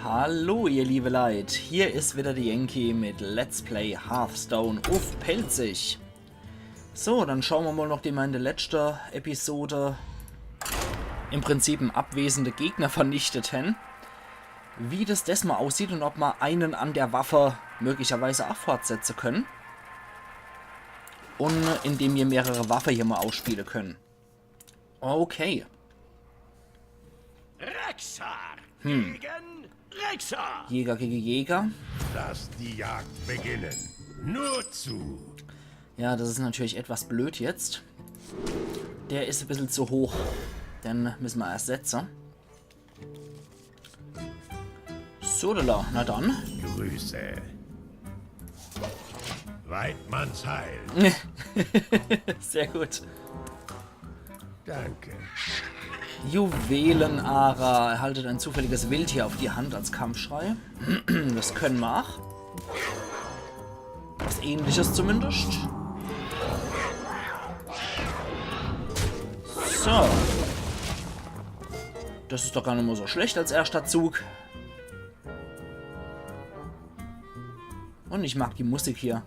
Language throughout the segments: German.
Hallo ihr liebe Leute, hier ist wieder die Yankee mit Let's Play Hearthstone auf Pelzig. So, dann schauen wir mal noch, die wir in der letzten Episode im Prinzip einen abwesenden Gegner vernichtet haben. Wie das mal aussieht und ob wir einen an der Waffe möglicherweise auch fortsetzen können. Und indem wir mehrere Waffen hier mal ausspielen können. Okay. Rexxar gegen Rexxar. Jäger gegen Jäger. Lass die Jagd beginnen. Nur zu. Ja, das ist natürlich etwas blöd jetzt. Der ist ein bisschen zu hoch. Den müssen wir erst setzen. So, na dann. Grüße. Weidmanns Heil. Sehr gut. Danke. Juwelenara. Erhaltet ein zufälliges Wildtier auf die Hand als Kampfschrei. Das können wir auch. Was Ähnliches zumindest. So. Das ist doch gar nicht mal so schlecht als erster Zug. Und ich mag die Musik hier.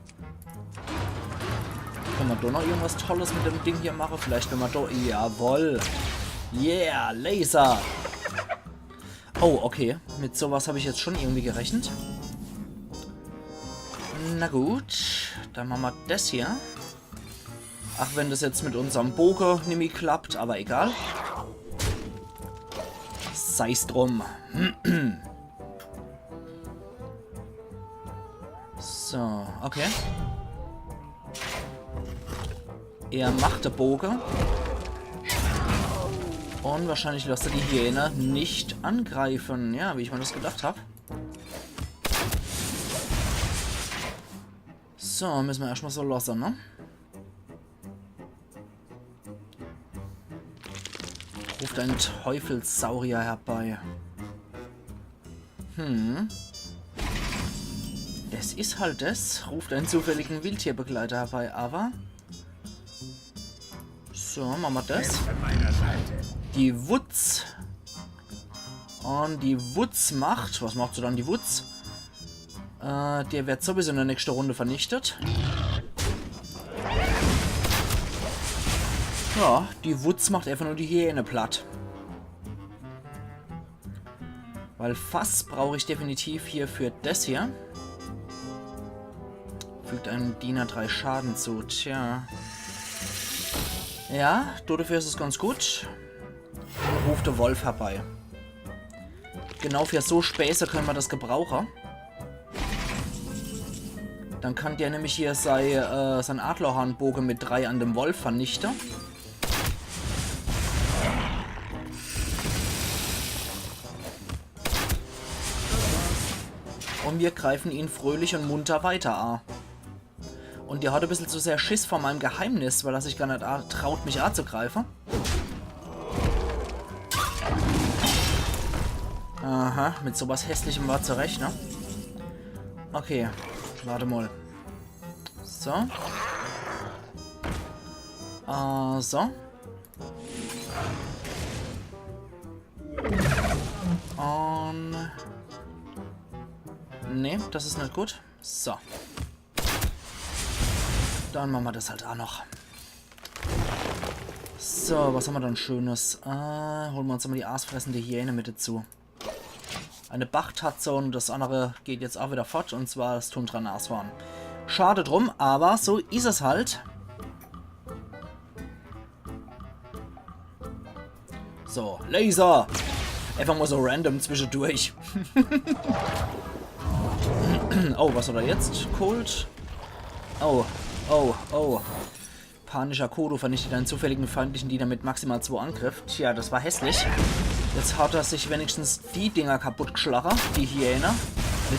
Können wir doch noch irgendwas Tolles mit dem Ding hier machen? Vielleicht wenn wir doch... Jawohl. Yeah, Laser. Oh, okay. Mit sowas habe ich jetzt schon irgendwie gerechnet. Na gut. Dann machen wir das hier. Ach, wenn das jetzt mit unserem Bogen nämlich klappt, aber egal. Sei's drum. So, okay. Er macht den Bogen. Und wahrscheinlich lässt er die Hyäne nicht angreifen. Ja, wie ich mir das gedacht habe. So, müssen wir erstmal so lassen, ne? Ruft ein Teufelssaurier herbei. Es ist halt das. Ruft einen zufälligen Wildtierbegleiter herbei, aber... So, machen wir das. Die Wutz. Und die Wutz macht... Was macht so dann die Wutz? Der wird sowieso in der nächsten Runde vernichtet. Ja, die Wutz macht einfach nur die Hyäne platt. Weil Fass brauche ich definitiv hier für das hier. Fügt einem Diener 3 Schaden zu. Tja. Ja, dafür ist es ganz gut. Und ruft der Wolf herbei. Genau für so Späße können wir das gebrauchen. Dann kann der nämlich hier sein Adlerhahnbogen mit 3 an dem Wolf vernichten. Und wir greifen ihn fröhlich und munter weiter an. Und der hat ein bisschen zu sehr Schiss vor meinem Geheimnis, weil er sich gar nicht traut, mich anzugreifen. Aha, mit sowas Hässlichem war zurecht, ne? Okay, warte mal. So. So. Und... Nee, das ist nicht gut. So. Dann machen wir das halt auch noch. So, was haben wir dann Schönes? Holen wir uns mal die aasfressende Hyäne mit dazu. Eine Bachtatze und das andere geht jetzt auch wieder fort, und zwar das Tundra-Nashorn. Schade drum, aber so ist es halt. So, Laser! Einfach mal so random zwischendurch. Oh, was hat er jetzt? Cold. Oh, oh, oh. Panischer Kodo vernichtet einen zufälligen feindlichen Diener mit maximal 2 Angriff. Tja, das war hässlich. Jetzt hat er sich wenigstens die Dinger kaputt geschlagen, die Hyäne.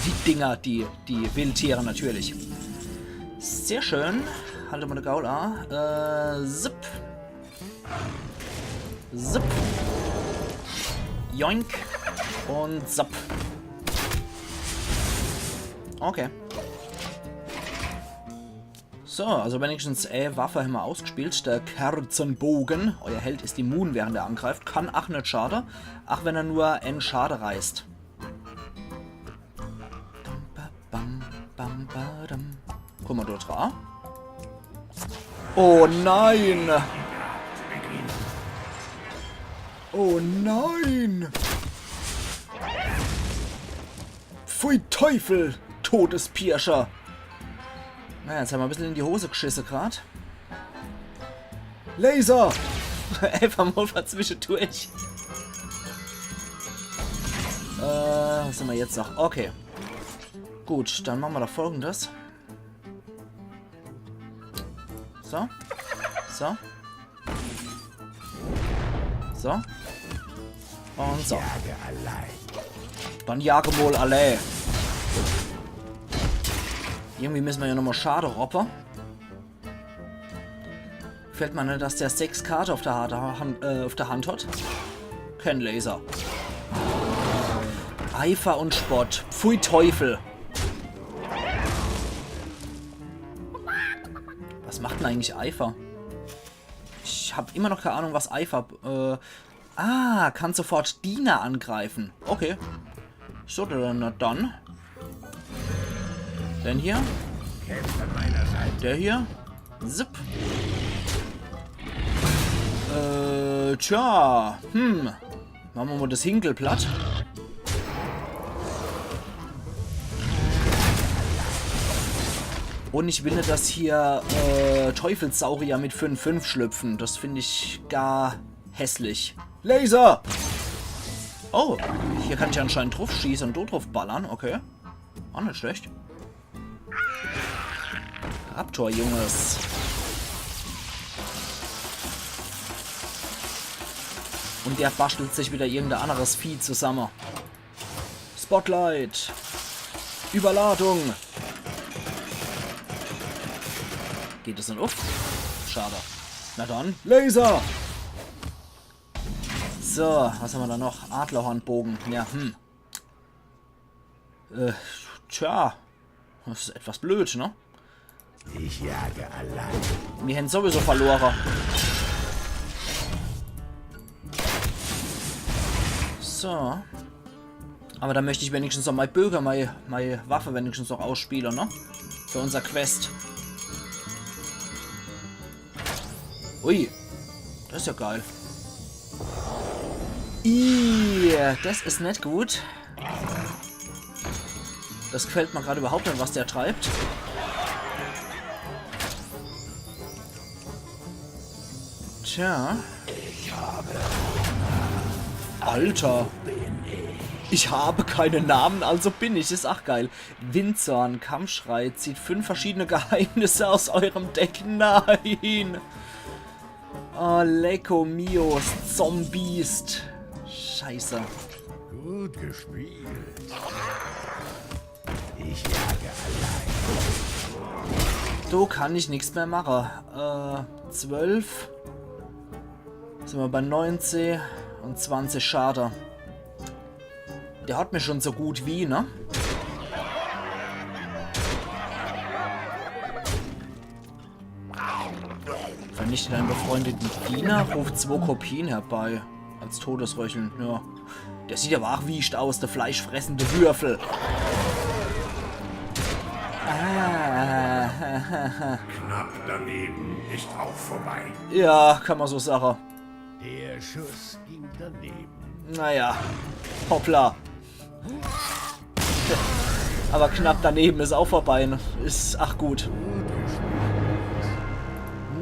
Die Dinger, die Wildtiere natürlich. Sehr schön. Halte mal den Gaul an. Zip. Zip. Joink. Und zap. Okay. So, also wenigstens Waffe haben wir ausgespielt. Der Kerzenbogen. Euer Held ist immun, während er angreift. Kann auch nicht schaden. Auch wenn er nur N Schade reißt. Guck mal dort dran. Oh nein! Oh nein! Pfui Teufel! Todespirscher! Naja, jetzt haben wir ein bisschen in die Hose geschissen gerade. Laser! Einfach mal zwischendurch. Was haben wir jetzt noch? Okay. Gut, dann machen wir doch Folgendes. So. So. So. Und so. Dann jagen wir alle. Irgendwie müssen wir ja nochmal Schade robben. Fällt mir nicht, dass der 6 Karte auf der Hand hat. Kein Laser. Eifer und Spott. Pfui Teufel. Was macht denn eigentlich Eifer? Ich habe immer noch keine Ahnung, was Eifer... kann sofort Diener angreifen. Okay. So, dann. Denn hier. Der hier. Zip. Tja. Machen wir mal das Hinkel platt. Und ich will nicht, dass hier Teufelssaurier mit 5-5 schlüpfen. Das finde ich gar hässlich. Laser! Oh, hier kann ich anscheinend drauf schießen und dort drauf ballern. Okay. Auch nicht schlecht. Raptor, Junges. Und der bastelt sich wieder irgendein anderes Vieh zusammen. Spotlight. Überladung. Geht es denn auf? Schade. Na dann, Laser! So, was haben wir da noch? Adlerhornbogen. Ja, tja. Das ist etwas blöd, ne? Ich jage allein. Wir hätten sowieso verloren. So. Aber da möchte ich wenigstens noch meine Bögen, meine Waffe wenigstens noch ausspielen, ne? Für unser Quest. Ui. Das ist ja geil. Das ist nicht gut. Das gefällt mir gerade überhaupt nicht, was der treibt. Tja. Alter. Ich habe keinen Namen, also bin ich. Ist auch geil. Windzorn, Kampfschrei, zieht 5 verschiedene Geheimnisse aus eurem Deck. Nein. Oh, Lecco Mio, Zombiest. Scheiße. Gut gespielt. Ich jage allein. So kann ich nichts mehr machen. 12. Sind wir bei 19 und 20 Schade. Der hat mich schon so gut wie, ne? Vernichte deinen befreundeten Diener, ruft 2 Kopien herbei. Als Todesröcheln, ja. Der sieht aber auch wiecht aus, der fleischfressende Würfel. Knapp daneben ist auch vorbei. Ja, kann man so sagen. Der Schuss ging daneben. Naja, hoppla. Aber knapp daneben ist auch vorbei. Ist, ach gut.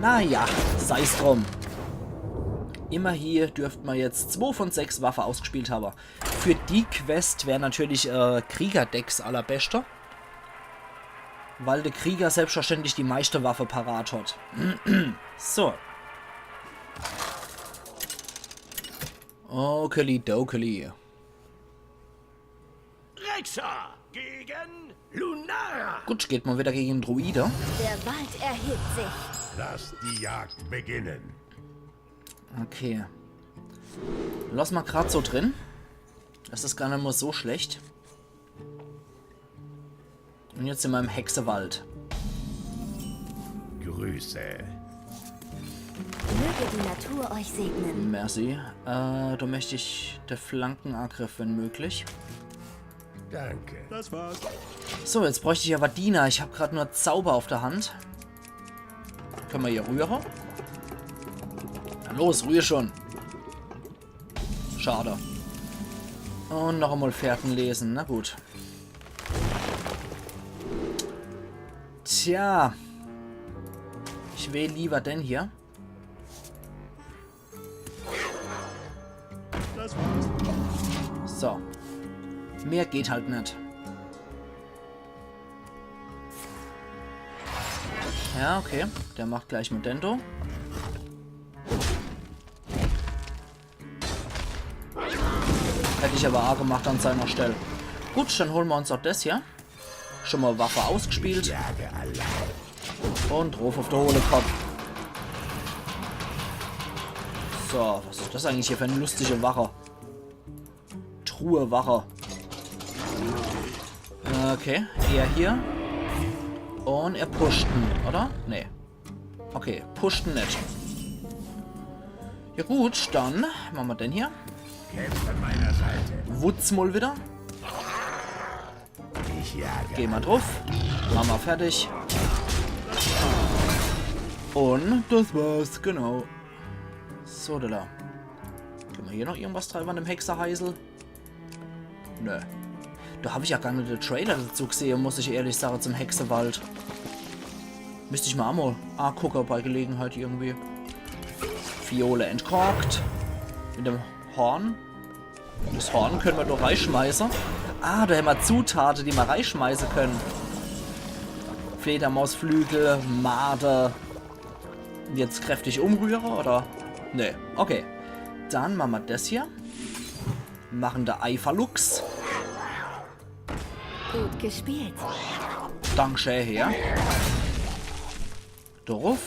Naja, sei es drum. Immer hier dürften wir jetzt 2 von 6 Waffen ausgespielt haben. Für die Quest wäre natürlich Kriegerdecks allerbeste. Weil der Krieger selbstverständlich die meiste Waffe parat hat. So. Okeli-dokeli. Rexa gegen Lunara. Gut, geht mal wieder gegen Druide. Der Wald erhebt sich. Lass die Jagd beginnen. Okay. Lass mal gerade so drin. Das ist gar nicht mal so schlecht. Und jetzt sind wir im Hexewald. Grüße. Möge die Natur euch segnen. Merci. Da möchte ich der Flankenangriff, wenn möglich. Danke. Das war's. So, jetzt bräuchte ich aber Diener. Ich habe gerade nur Zauber auf der Hand. Können wir hier rühren? Na los, rühr schon. Schade. Und noch einmal Fährten lesen. Na gut. Tja. Ich wähle lieber den hier. Das war's. So. Mehr geht halt nicht. Ja, okay. Der macht gleich Modendo. Hätte ich aber A gemacht an seiner Stelle. Gut, dann holen wir uns auch das hier. Schon mal Waffe ausgespielt. Und drauf auf der hohle Kopf. So, was ist das eigentlich hier für eine lustige Wache? Truhe-Wache. Okay, er hier. Und er pushten, oder? Nee. Okay, pushten nicht. Ja gut, dann machen wir den hier. Kämpft an meiner Seite. Wutzmull wieder. Ich jage. Geh mal drauf. Machen wir fertig. Und das war's, genau. So, da. Können wir hier noch irgendwas treiben an dem Hexerheisel? Nö. Da habe ich ja gar nicht den Trailer dazu gesehen, muss ich ehrlich sagen, zum Hexewald. Müsste ich mal einmal gucken bei Gelegenheit irgendwie. Fiole entkorkt. Mit dem Horn. Das Horn können wir doch reinschmeißen. Ah, da haben wir Zutaten, die wir reinschmeißen können. Fledermausflügel, Marder. Jetzt kräftig umrühren, oder? Nee, okay. Dann machen wir das hier. Machen der Eiferlux. Gut gespielt. Dankeschön her. Drauf.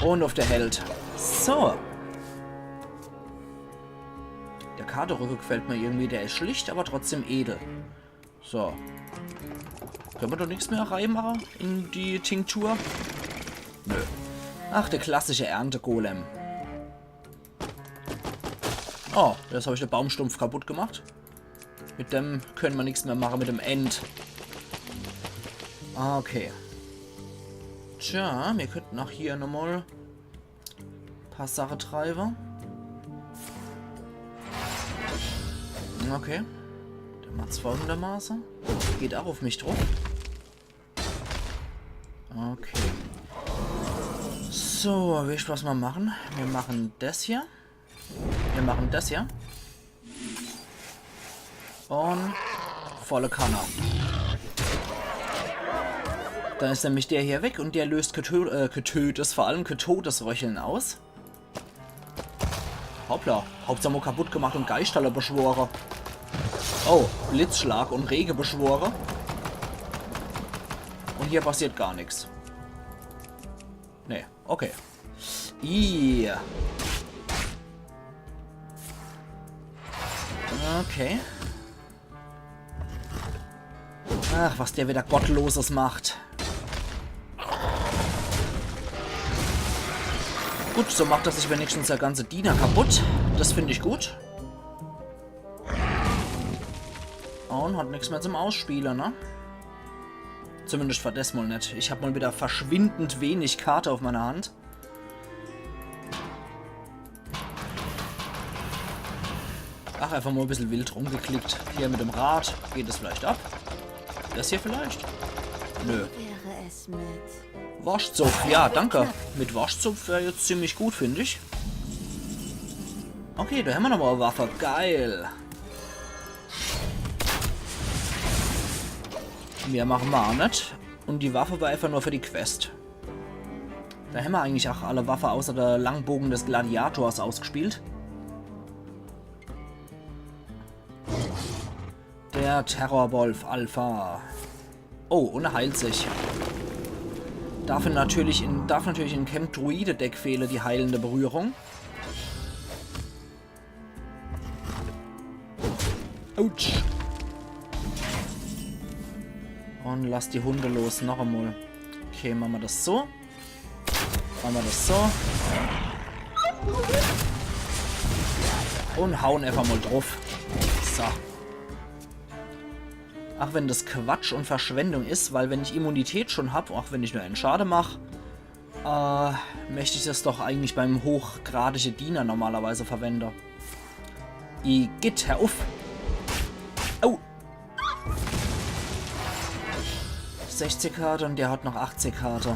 Und auf der Held. So. Der Kaderrücken gefällt mir irgendwie. Der ist schlicht, aber trotzdem edel. So. Können wir doch nichts mehr reinmachen in die Tinktur? Nö. Ach, der klassische Erntegolem. Oh, jetzt habe ich den Baumstumpf kaputt gemacht. Mit dem können wir nichts mehr machen, mit dem End. Okay. Tja, wir könnten auch hier nochmal ein paar Sachen treiben. Okay. Der macht 200 Maße. Geht auch auf mich drauf. Okay. So, wie ich was mal machen? Wir machen das hier. Wir machen das hier. Und volle Kanne. Dann ist nämlich der hier weg und der löst Getötes, vor allem Todesröcheln aus. Hoppla, Hauptsache kaputt gemacht und Geisterle beschworen. Oh, Blitzschlag und Rege beschworen. Und hier passiert gar nichts. Nee, okay. Yeah. Okay. Ach, was der wieder Gottloses macht. Gut, so macht er sich wenigstens der ganze Diener kaputt. Das finde ich gut. Und hat nichts mehr zum Ausspielen, ne? Zumindest für das mal nicht. Ich habe mal wieder verschwindend wenig Karte auf meiner Hand. Ach, einfach mal ein bisschen wild rumgeklickt. Hier mit dem Rad. Geht es vielleicht ab? Das hier vielleicht? Nö. Wäre es mit Waschzupf, ja, danke. Mit Waschzupf wäre jetzt ziemlich gut, finde ich. Okay, da haben wir nochmal eine Waffe. Geil. Mehr machen wir auch nicht. Und die Waffe war einfach nur für die Quest. Da haben wir eigentlich auch alle Waffen außer der Langbogen des Gladiators ausgespielt. Der Terrorwolf Alpha. Oh, und er heilt sich. Darf natürlich in Camp Druide Deck fehlen die heilende Berührung. Autsch. Und lass die Hunde los, noch einmal. Okay, machen wir das so. Machen wir das so. Und hauen einfach mal drauf. So. Ach, wenn das Quatsch und Verschwendung ist, weil wenn ich Immunität schon habe, auch wenn ich nur einen Schade mache, möchte ich das doch eigentlich beim hochgradigen Diener normalerweise verwenden. Igitt, hör auf! Au! 60 Karte und der hat noch 80 Karte.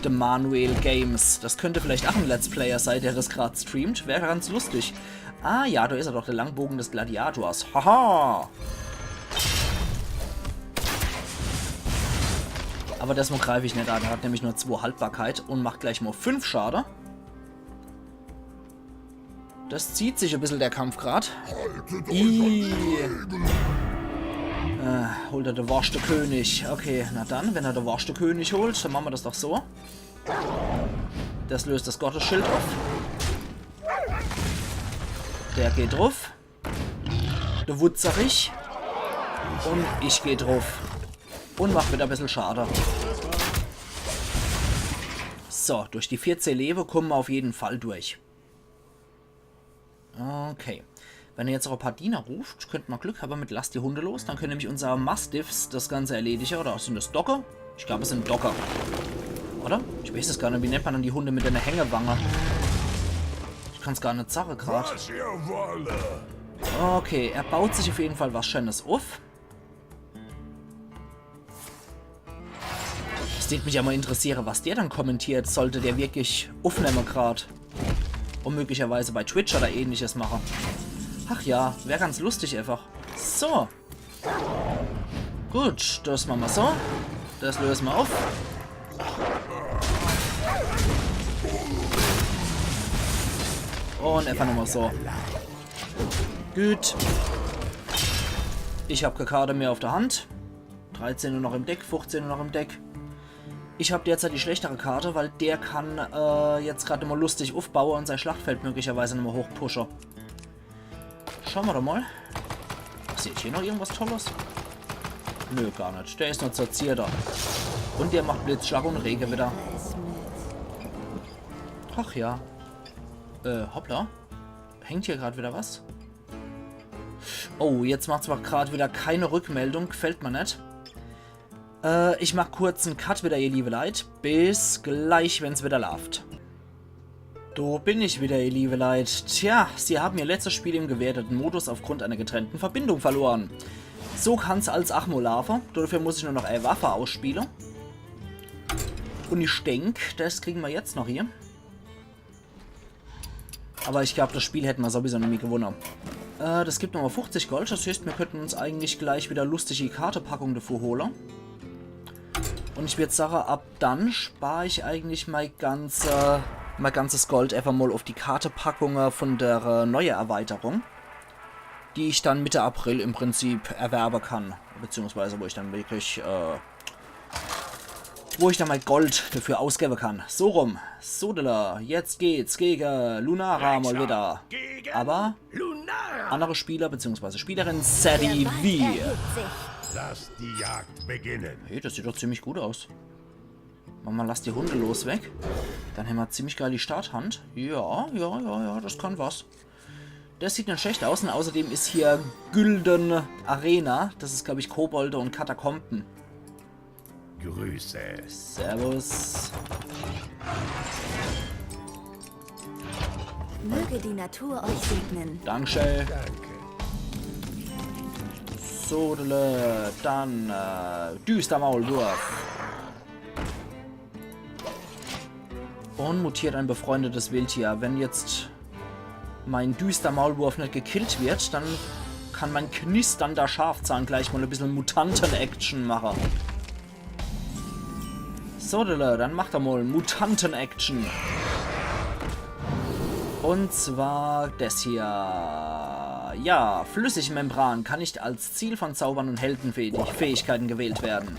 The Manuel Games. Das könnte vielleicht auch ein Let's Player sein, der das gerade streamt. Wäre ganz lustig. Ah ja, da ist er doch, der Langbogen des Gladiators. Haha! Aber das mal greife ich nicht an. Er hat nämlich nur 2 Haltbarkeit und macht gleich mal 5 Schade. Das zieht sich ein bisschen der Kampf gerade. Holt er den Warste König. Okay, na dann, wenn er den Warste König holt, dann machen wir das doch so. Das löst das Gottesschild auf. Der geht drauf. Der Wutzerich. Und ich gehe drauf. Und macht wieder ein bisschen Schade. So, durch die 14 Leben kommen wir auf jeden Fall durch. Okay. Wenn er jetzt auch ein paar Diener ruft, könnte man Glück haben mit Lasst die Hunde los. Dann können nämlich unsere Mastiffs das Ganze erledigen. Oder sind das Docker? Ich glaube, es sind Docker. Oder? Ich weiß es gar nicht. Wie nennt man dann die Hunde mit einer Hängewange? Ich kann es gar nicht sagen gerade. Okay, er baut sich auf jeden Fall was Schönes auf. Es würde mich ja mal interessieren, was der dann kommentiert. Sollte der wirklich aufnehmen gerade. Und möglicherweise bei Twitch oder ähnliches machen. Ach ja, wäre ganz lustig einfach. So. Gut, das machen wir so. Das lösen wir auf. Und einfach nochmal so. Gut. Ich habe keine Karte mehr auf der Hand. 13 nur noch im Deck, 15 nur noch im Deck. Ich habe derzeit die schlechtere Karte, weil der kann jetzt gerade immer lustig aufbauen und sein Schlachtfeld möglicherweise nochmal hochpushen. Schauen wir doch mal. Seht hier noch irgendwas Tolles? Nö, gar nicht. Der ist nur Zerzierter. Und der macht Blitzschlag und Regenwetter. Ach ja. Hoppla. Hängt hier gerade wieder was? Oh, jetzt macht zwar gerade wieder keine Rückmeldung. Gefällt mir nicht. Ich mache kurz einen Cut wieder, ihr liebe Leute. Bis gleich, wenn es wieder läuft. Da bin ich wieder, ihr liebe Leute. Tja, sie haben ihr letztes Spiel im gewerteten Modus aufgrund einer getrennten Verbindung verloren. So kann es als Achmo laufen. Dafür muss ich nur noch eine Waffe ausspielen. Und ich denke, das kriegen wir jetzt noch hier. Aber ich glaube, das Spiel hätten wir sowieso noch nie gewonnen. Das gibt nochmal 50 Gold. Das heißt, wir könnten uns eigentlich gleich wieder lustig die Kartepackung davor holen. Und ich würde sagen, ab dann spare ich eigentlich mein ganzes Gold einfach mal auf die Kartepackungen von der neuen Erweiterung. Die ich dann Mitte April im Prinzip erwerben kann. Beziehungsweise wo ich dann wirklich, wo ich dann mein Gold dafür ausgeben kann. So rum. Sodala, jetzt geht's gegen Lunara mal wieder. Aber andere Spieler bzw. Spielerin Sadie V. Lass die Jagd beginnen. Hey, das sieht doch ziemlich gut aus. Mama, lass die Hunde los weg. Dann haben wir ziemlich geil die Starthand. Ja, das kann was. Das sieht nicht schlecht aus und außerdem ist hier Gülden Arena. Das ist, glaube ich, Kobolde und Katakomben. Grüße. Servus. Möge die Natur euch segnen. Dankeschön. Danke. So, dann düster Maulwurf. Und mutiert ein befreundetes Wildtier. Wenn jetzt mein düster Maulwurf nicht gekillt wird, dann kann mein knisternder Schafzahn gleich mal ein bisschen Mutanten-Action machen. So, dann macht er mal Mutanten-Action. Und zwar das hier. Ja, Flüssigmembran kann nicht als Ziel von Zaubern und Heldenfähigkeiten gewählt werden.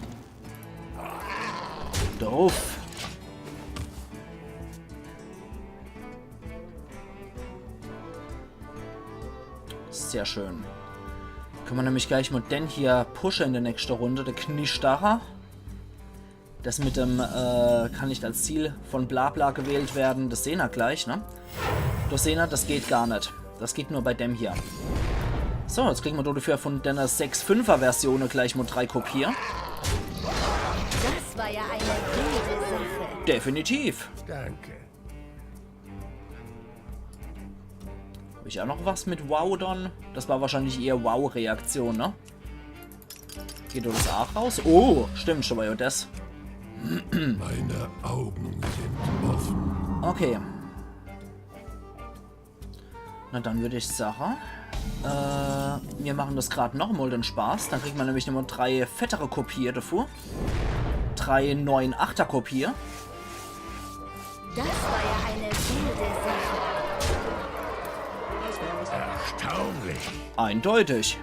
Drauf. Sehr schön. Können wir nämlich gleich mal den hier pushen in der nächsten Runde. Der Knistacher. Das mit dem kann nicht als Ziel von Blabla gewählt werden. Das sehen wir gleich, ne? Das sehen wir, das geht gar nicht. Das geht nur bei dem hier. So, jetzt kriegen wir dafür von deiner 6.5er Version gleich mal 3 Kopier. Das war ja eine gute Sache. Definitiv. Danke. Habe ich auch noch was mit Wow dann? Das war wahrscheinlich eher Wow-Reaktion, ne? Geht das auch raus? Oh, stimmt, schon mal ja das. Meine Augen sind offen. Okay. Na dann würde ich sagen, wir machen das gerade nochmal den Spaß. Dann kriegt man nämlich nochmal 3 fettere Kopier davor. 3 9-8er Kopier. Das war ja eine gute Sache. Erstaunlich. Eindeutig.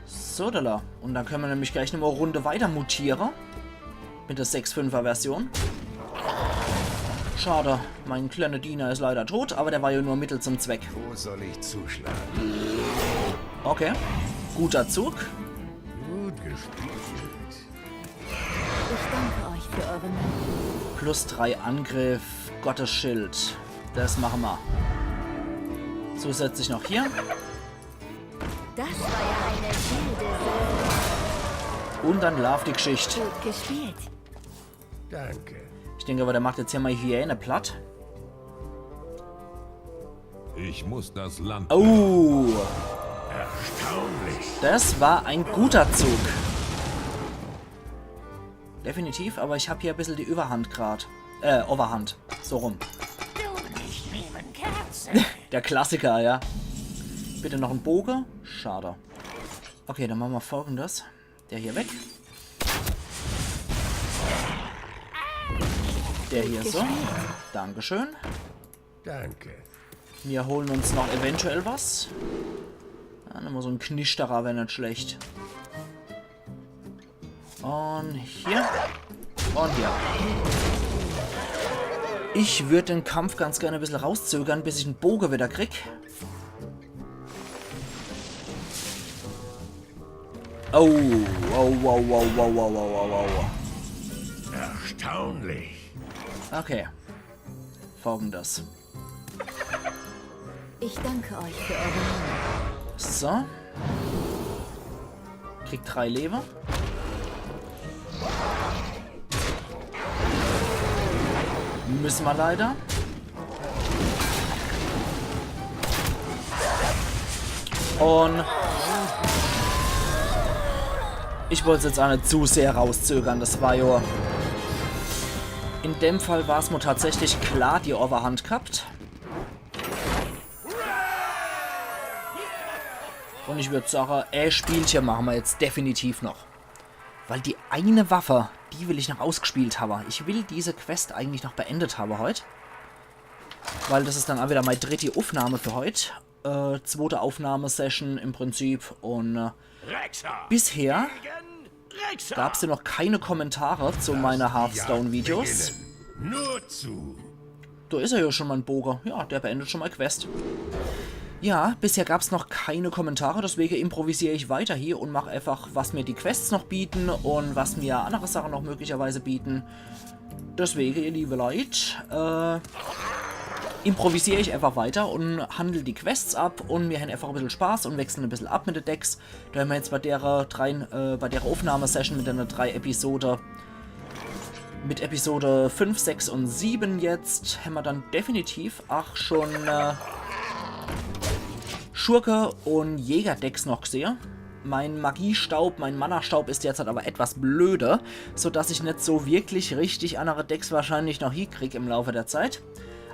So, da. Und dann können wir nämlich gleich nochmal eine Runde weiter mutieren. Mit der 6.5er Version. Schade, mein kleiner Diener ist leider tot, aber der war ja nur Mittel zum Zweck. Wo soll ich zuschlagen? Okay, guter Zug. Gut gespielt. Ich danke euch für eure Mühe. Plus 3 Angriff, Gottes Schild. Das machen wir. Zusätzlich noch hier. Das war ja eine gute Sache. Und dann Love die Geschichte. Gut gespielt. Danke. Ich denke aber, der macht jetzt hier mal Hyäne platt. Ich muss das Land. Oh, Erstaunlich. das war ein guter Zug. Definitiv, aber ich habe hier ein bisschen die Überhand gerade. Overhand. So rum. Der Klassiker, ja. Bitte noch ein Bogen. Schade. Okay, dann machen wir Folgendes. Der hier weg. Der hier so. Dankeschön. Danke. Wir holen uns noch eventuell was. Ja, nehmen wir so ein Knisterer, wäre nicht schlecht. Und hier. Und hier. Ich würde den Kampf ganz gerne ein bisschen rauszögern, bis ich einen Bogen wieder krieg. Oh, oh, wow, wow, wow, wow, wow, wow. Erstaunlich. Okay. Folgendes. Ich danke euch für eure Mühe. So. Kriegt 3 Leber. Müssen wir leider. Und ich wollte es jetzt auch nicht zu sehr rauszögern. Das war ja... In dem Fall war es mir tatsächlich klar, die Overhand gehabt. Und ich würde sagen, Spielchen machen wir jetzt definitiv noch. Weil die eine Waffe, die will ich noch ausgespielt haben. Ich will diese Quest eigentlich noch beendet haben heute. Weil das ist dann auch wieder meine 3. Aufnahme für heute. 2. Aufnahmesession im Prinzip. Und bisher gab es ja noch keine Kommentare zu meinen Hearthstone-Videos. Nur zu. Da ist er ja schon mal ein Bogen. Ja, der beendet schon mal Quest. Ja, bisher gab es noch keine Kommentare, deswegen improvisiere ich weiter hier und mache einfach, was mir die Quests noch bieten und was mir andere Sachen noch möglicherweise bieten. Deswegen, ihr liebe Leute, improvisiere ich einfach weiter und handle die Quests ab und wir haben einfach ein bisschen Spaß und wechseln ein bisschen ab mit den Decks. Da haben wir jetzt bei der Aufnahmesession mit den 3 Episoden, mit Episode 5, 6 und 7 jetzt, haben wir dann definitiv auch schon Schurke und Jägerdecks noch gesehen. Mein Magiestaub, mein Mana-Staub ist jetzt halt aber etwas blöde, sodass ich nicht so wirklich richtig andere Decks wahrscheinlich noch hinkriege im Laufe der Zeit.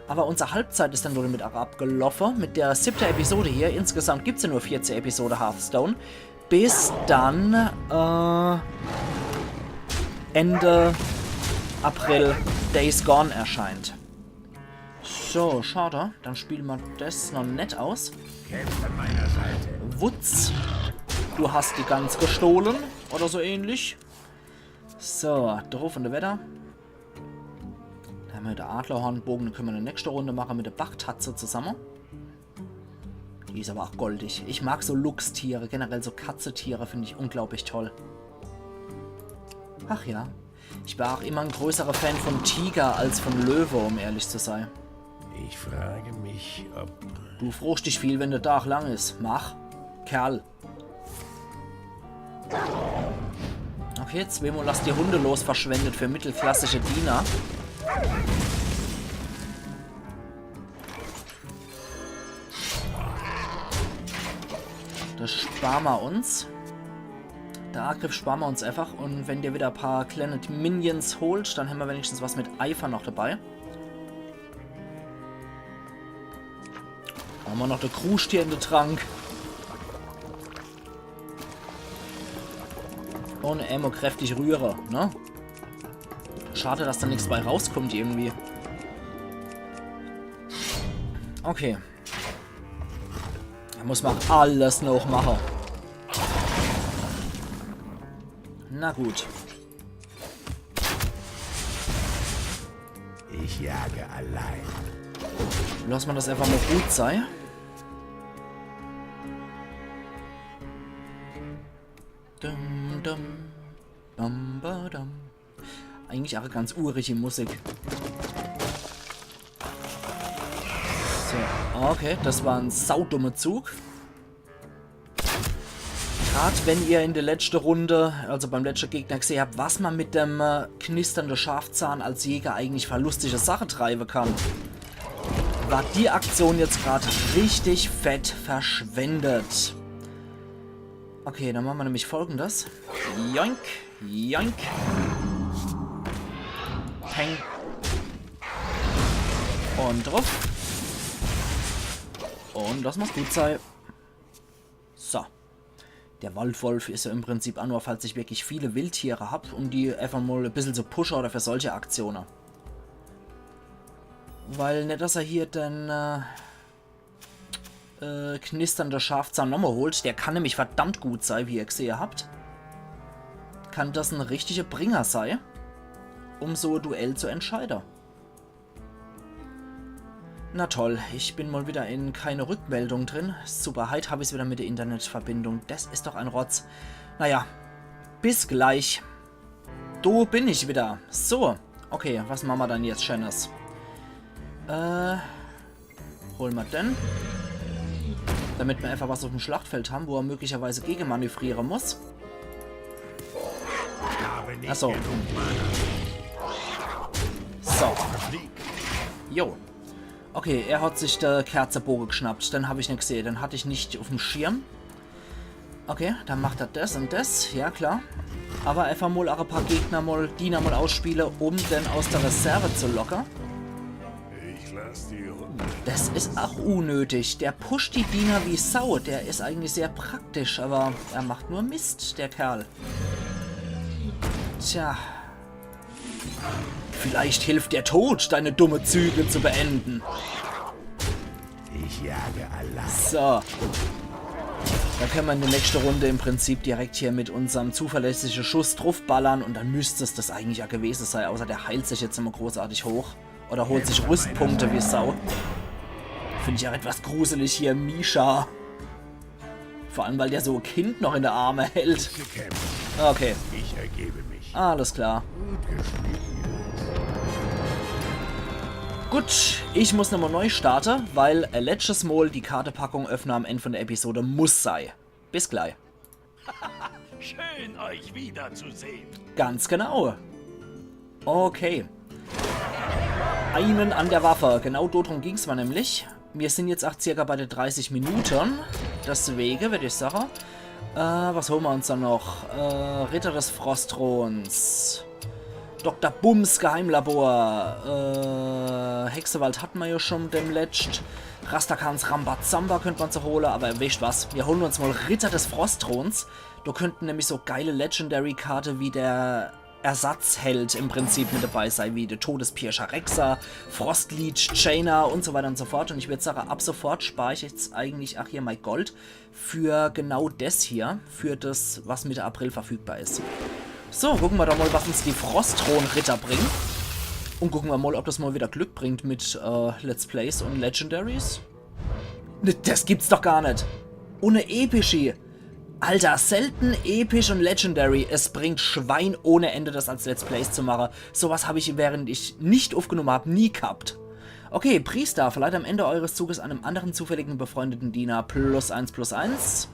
Aber unsere Halbzeit ist dann nur damit abgelaufen, mit der 7. Episode hier. Insgesamt gibt es ja nur 14 Episoden Hearthstone. Bis dann Ende April Days Gone erscheint. So, schade. Dann spielen wir das noch nett aus. Kämpft an meiner Seite. Wutz, du hast die Gans gestohlen oder so ähnlich. So, drauf und der Wetter. Da haben wir den Adlerhornbogen, den können wir in der nächsten Runde machen mit der Bachtatze zusammen. Die ist aber auch goldig. Ich mag so Luchstiere, generell so Katzetiere finde ich unglaublich toll. Ach ja, ich war auch immer ein größerer Fan von Tiger als von Löwe, um ehrlich zu sein. Ich frage mich, ob... Du frohst dich viel, wenn der Tag lang ist. Mach. Kerl. Okay, zweimal lass die Hunde los verschwendet für mittelklassische Diener. Das sparen wir uns. Der Angriff sparen wir uns einfach. Und wenn der wieder ein paar kleine Minions holt, dann haben wir wenigstens was mit Eifer noch dabei. Haben wir noch der Krustier in den Trank. Ohne Ammo kräftig rühre, ne? Schade, dass da nichts bei rauskommt irgendwie. Okay. Da muss man alles noch machen. Na gut. Ich jage allein. Lass mal das einfach mal gut sein. Dum, dum, bam, ba, dum. Eigentlich auch ganz urige Musik. So, okay, das war ein saudummer Zug. Gerade wenn ihr in der letzten Runde, also beim letzten Gegner gesehen habt, was man mit dem knisternden Schafzahn als Jäger eigentlich für lustige Sache treiben kann, war die Aktion jetzt gerade richtig fett verschwendet. Okay, dann machen wir nämlich Folgendes. Joink, joink. Peng. Und drauf. Und das muss gut sein. So. Der Waldwolf ist ja im Prinzip auch nur, falls ich wirklich viele Wildtiere habe, um die einfach mal ein bisschen zu pushen oder für solche Aktionen. Weil nicht, dass er hier den knisternde Schafzahn nochmal holt. Der kann nämlich verdammt gut sein, wie ihr gesehen habt. Kann das ein richtiger Bringer sein, um so ein Duell zu entscheiden. Na toll, ich bin mal wieder in keine Rückmeldung drin. Super, heute habe ich es wieder mit der Internetverbindung. Das ist doch ein Rotz. Naja, bis gleich. Da bin ich wieder. So, okay, was machen wir dann jetzt, Schönes? Holen wir denn? Damit wir einfach was auf dem Schlachtfeld haben, wo er möglicherweise gegenmanövrieren muss. Achso. So. Jo. Okay, er hat sich der Kerzerbogen geschnappt. Dann habe ich nicht gesehen. Dann hatte ich nicht auf dem Schirm. Okay, dann macht er das und das. Ja, klar. Aber einfach mal auch ein paar Gegner mal, Diener mal ausspielen, um dann aus der Reserve zu lockern. Das ist auch unnötig. Der pusht die Diener wie Sau. Der ist eigentlich sehr praktisch, aber er macht nur Mist, der Kerl. Tja. Vielleicht hilft der Tod, deine dumme Züge zu beenden. Ich jage allein. So. Da können wir in der nächsten Runde im Prinzip direkt hier mit unserem zuverlässigen Schuss draufballern und dann müsste es das eigentlich ja gewesen sein, außer der heilt sich jetzt immer großartig hoch. Oder holt sich Rüstpunkte wie Sau. Finde ich auch etwas gruselig hier, Misha. Vor allem, weil der so ein Kind noch in der Arme hält. Okay. Ich ergebe mich. Alles klar. Gut, ich muss nochmal neu starten, weil letztes Mal die Kartepackung öffnen am Ende von der Episode muss sein. Bis gleich. Schön, euch wiederzusehen. Ganz genau. Okay. Einen an der Waffe. Genau darum ging es mir nämlich. Wir sind jetzt auch circa bei den 30 Minuten. Deswegen würde ich sagen, was holen wir uns dann noch? Ritter des Frostthrons. Dr. Bums Geheimlabor. Hexewald hatten wir ja schon dem letzt. Rastakans Rambazamba könnte man zu holen, aber wisst was, wir holen uns mal Ritter des Frostthrons. Da könnten nämlich so geile Legendary-Karte wie der Ersatzheld im Prinzip mit dabei sein, wie der Todespirscher Rexer, Frostleech, Chainer und so weiter und so fort. Und ich würde sagen, ab sofort spare ich jetzt eigentlich auch hier mein Gold für genau das hier, für das, was Mitte April verfügbar ist. So, gucken wir doch mal, was uns die Frostthron-Ritter bringen. Und gucken wir mal, ob das mal wieder Glück bringt mit Let's Plays und Legendaries. Das gibt's doch gar nicht. Ohne Epische. Alter, selten episch und Legendary. Es bringt Schwein ohne Ende, das als Let's Plays zu machen. Sowas habe ich, während ich nicht aufgenommen habe, nie gehabt. Okay, Priester, verleiht am Ende eures Zuges einem anderen zufälligen befreundeten Diener +1/+1.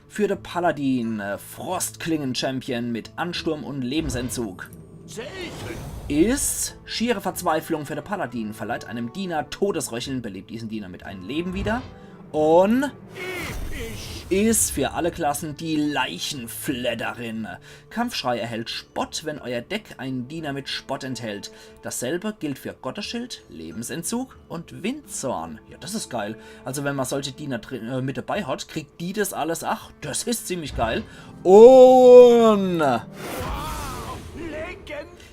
Für den Paladin, Frostklingen-Champion mit Ansturm und Lebensentzug. Ist schiere Verzweiflung für den Paladin, verleiht einem Diener Todesröcheln, belebt diesen Diener mit einem Leben wieder. Und ist für alle Klassen die Leichenfledderin. Kampfschrei erhält Spott, wenn euer Deck einen Diener mit Spott enthält. Dasselbe gilt für Gottesschild, Lebensentzug und Windzorn. Ja, das ist geil. Also wenn man solche Diener mit dabei hat, kriegt die das alles. Ach, das ist ziemlich geil. Und...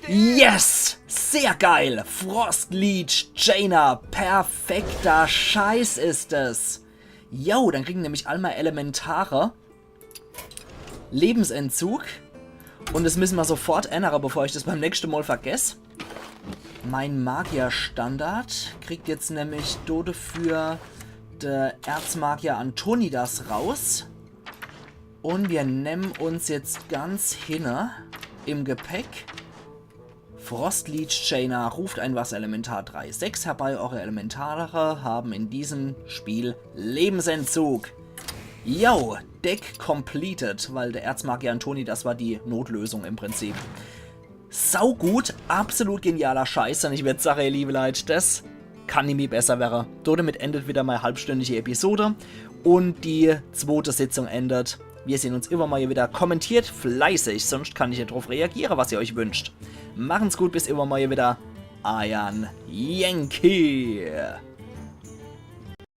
Yes! Sehr geil! Frostleech Jaina. Perfekter Scheiß ist es. Jo, dann kriegen nämlich all mal Elementare Lebensentzug. Und das müssen wir sofort ändern, bevor ich das beim nächsten Mal vergesse. Mein Magier-Standard kriegt jetzt nämlich dafür der Erzmagier Antonidas raus. Und wir nehmen uns jetzt ganz hinne im Gepäck Frostleech Jaina, ruft ein Wasserelementar 3/6 herbei. Eure Elementare haben in diesem Spiel Lebensentzug. Yo, Deck completed, weil der Erzmagier Antoni, das war die Notlösung im Prinzip. Saugut, absolut genialer Scheiß. Und ich würde sagen, ihr liebe Leute, das kann nicht mehr besser werden. Damit endet wieder meine halbstündige Episode und die zweite Sitzung endet. Wir sehen uns immer mal wieder. Kommentiert fleißig, sonst kann ich ja darauf reagieren, was ihr euch wünscht. Machen's gut, bis immer mal wieder. Iron Yankee.